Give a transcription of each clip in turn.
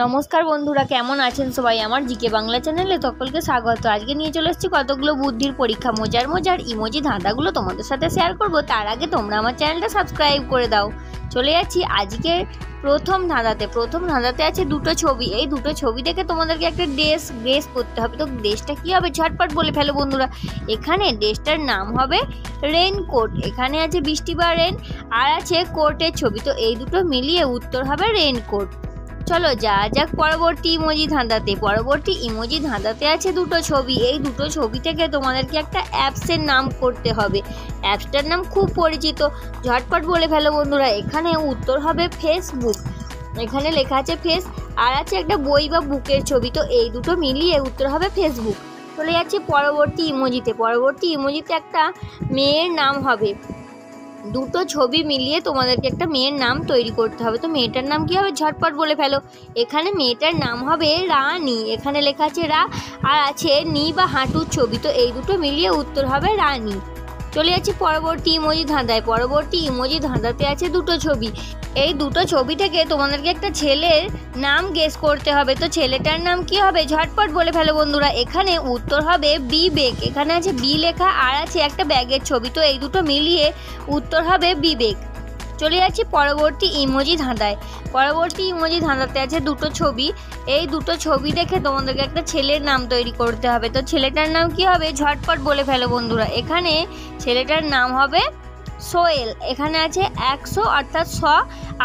নমস্কার বন্ধুরা, কেমন আছেন সবাই? আমার জিকে বাংলা চ্যানেলে সকলকে স্বাগত। আজকে নিয়ে চলে এসেছি কতগুলো বুদ্ধির পরীক্ষা, মজার মজার ইমোজি ধাঁধাগুলো তোমাদের সাথে শেয়ার করব। তার আগে তোমরা আমার চ্যানেলটা সাবস্ক্রাইব করে দাও। চলে যাচ্ছি আজকে প্রথম ধাঁধাতে আছে দুটো ছবি। এই দুটো ছবি দেখে তোমাদেরকে একটা ড্রেস গেস করতে হবে। তো ড্রেসটা কী হবে ঝটপট বলে ফেলো বন্ধুরা। এখানে ড্রেসটার নাম হবে রেনকোট। এখানে আছে বৃষ্টি বা রেন, আর আছে কোটের ছবি। তো এই দুটো মিলিয়ে উত্তর হবে রেনকোট। চলো যাক পরবর্তী ইমোজি ধাঁধাতে আছে দুটো ছবি। এই দুটো ছবি থেকে তোমাদেরকে একটা অ্যাপসের নাম করতে হবে। অ্যাপসটার নাম খুব পরিচিত, ঝটপট বলে ফেলো বন্ধুরা। এখানে উত্তর হবে ফেসবুক। এখানে লেখা আছে ফেস, আর আছে একটা বই বা বুকের ছবি। তো এই দুটো মিলিয়ে উত্তর হবে ফেসবুক। চলে যাচ্ছি পরবর্তী ইমোজিতে একটা মেয়ের নাম হবে। দুটো ছবি মিলিয়ে তোমাদেরকে একটা মেয়ের নাম তৈরি করতে হবে। তো মেয়েটার নাম কী হবে ঝটপট বলে ফেলো। এখানে মেয়েটার নাম হবে রানী। এখানে লেখা আছে রা, আর আছে নি বা হাঁটুর ছবি। তো এই দুটো মিলিয়ে উত্তর হবে রানী। চলে যাচ্ছি পরবর্তী ইমোজি ধাঁধাতে আছে দুটো ছবি। এই দুটো ছবি থেকে তোমাদেরকে একটা ছেলের নাম গেস করতে হবে। তো ছেলেটার নাম কি হবে ঝটপট বলে ফেলো বন্ধুরা। এখানে উত্তর হবে বিবেক। এখানে আছে বি লেখা, আর আছে একটা ব্যাগের ছবি। তো এই দুটো মিলিয়ে উত্তর হবে বিবেক। চলে যাচ্ছি পরবর্তী ইমোজি ধাঁধাতে আছে দুটো ছবি। এই দুটো ছবি দেখে তোমাদেরকে একটা ছেলের নাম তৈরি করতে হবে। তো ছেলেটার নাম কি হবে ঝটপট বলে ফেলো বন্ধুরা। এখানে ছেলেটার নাম হবে সোহেল। এখানে আছে 100 অর্থাৎ 100,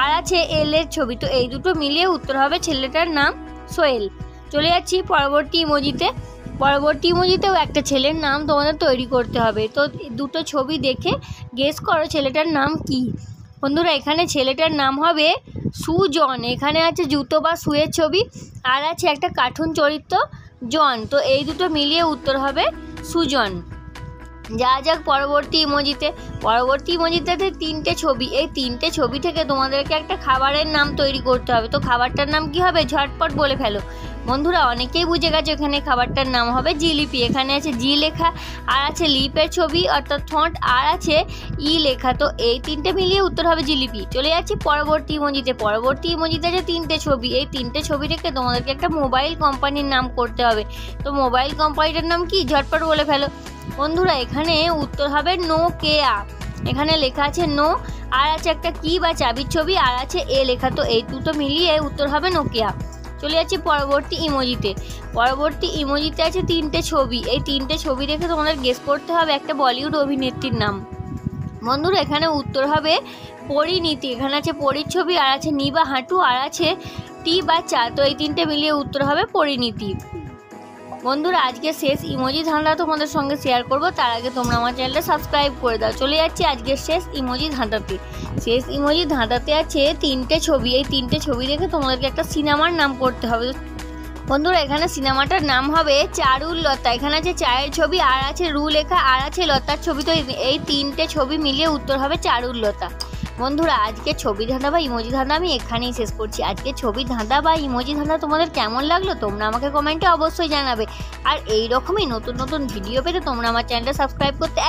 আর আছে এল এর ছবি। তো এই দুটো মিলিয়ে উত্তর হবে ছেলেটার নাম সোহেল। চলে যাচ্ছি পরবর্তী ইমোজিতেও একটা ছেলের নাম তোমাদের তৈরি করতে হবে। তো দুটো ছবি দেখে গেস করো ছেলেটার নাম কি বন্ধুরা। এখানে ছেলেটার নাম হবে সুজন। এখানে আছে জুতো বা শুয়ের ছবি, আর আছে একটা কার্টুন চরিত্র জন। তো এই দুটো মিলিয়ে উত্তর হবে সুজন। যাক পরবর্তী ইমোজিতে তিনটে ছবি। এই তিনটে ছবি থেকে তোমাদেরকে একটা খাবারের নাম তৈরি করতে হবে। তো খাবারটার নাম কি হবে ঝটপট বলে ফেলো বন্ধুরা। অনেকেই বুঝে গেছে এখানে খাবারটার নাম হবে জিলিপি। এখানে আছে জি লেখা, আর আছে লিপের ছবি অর্থাৎ ঠোঁট, আর আছে ই লেখা। তো এই তিনটে মিলিয়ে উত্তর হবে জিলিপি। চলে যাচ্ছি পরবর্তী ইমোজিতে আছে তিনটে ছবি। এই তিনটে ছবি থেকে তোমাদেরকে একটা মোবাইল কোম্পানির নাম করতে হবে। তো মোবাইল কোম্পানিটার নাম কি ঝটপট বলে ফেলো বন্ধুরা। এখানে উত্তর হবে নোকিয়া। এখানে লেখা আছে নো, আর আছে একটা কি বা চাবির ছবি, আর আছে এ লেখা। তো এই দুটো মিলিয়ে উত্তর হবে নোকিয়া। চলে যাচ্ছি পরবর্তী ইমোজিতে আছে তিনটে ছবি। এই তিনটে ছবি দেখে তোমাদের গেস করতে হবে একটা বলিউড অভিনেত্রীর নাম বন্ধুরা। এখানে উত্তর হবে পরিণীতি। এখানে আছে পরীর ছবি, আর আছে নি বা হাঁটু, আর আছে টি বা চা। তো এই তিনটে মিলিয়ে উত্তর হবে পরিণীতি বন্ধুরা। আজকে শেষ ইমোজি ধাঁধা তোমাদের সঙ্গে শেয়ার করব, তার আগে তোমরা আমার চ্যানেলটা সাবস্ক্রাইব করে দাও। চলে যাচ্ছি আজকের শেষ ইমোজি ধাঁধাতে আছে তিনটে ছবি। এই তিনটে ছবি দেখে তোমাদেরকে একটা সিনেমার নাম করতে হবে বন্ধুরা। এখানে সিনেমাটার নাম হবে চারুলতা। এখানে আছে চায়ের ছবি, আর আছে রু লেখা, আর আছে লতার ছবি। তো এই তিনটে ছবি মিলিয়ে উত্তর হবে চারুলতা বন্ধুরা। আজকে ছবি ধাঁধা বা ইমোজি ধাঁধা আমি এখানেই শেষ করছি। আজকে ছবি ধাঁধা বা ইমোজি ধাঁধা তোমাদের কেমন লাগলো তোমরা আমাকে কমেন্টে অবশ্যই জানাবে। আর এই রকমই নতুন ভিডিও পেতে তোমরা আমার চ্যানেলটা সাবস্ক্রাইব করতে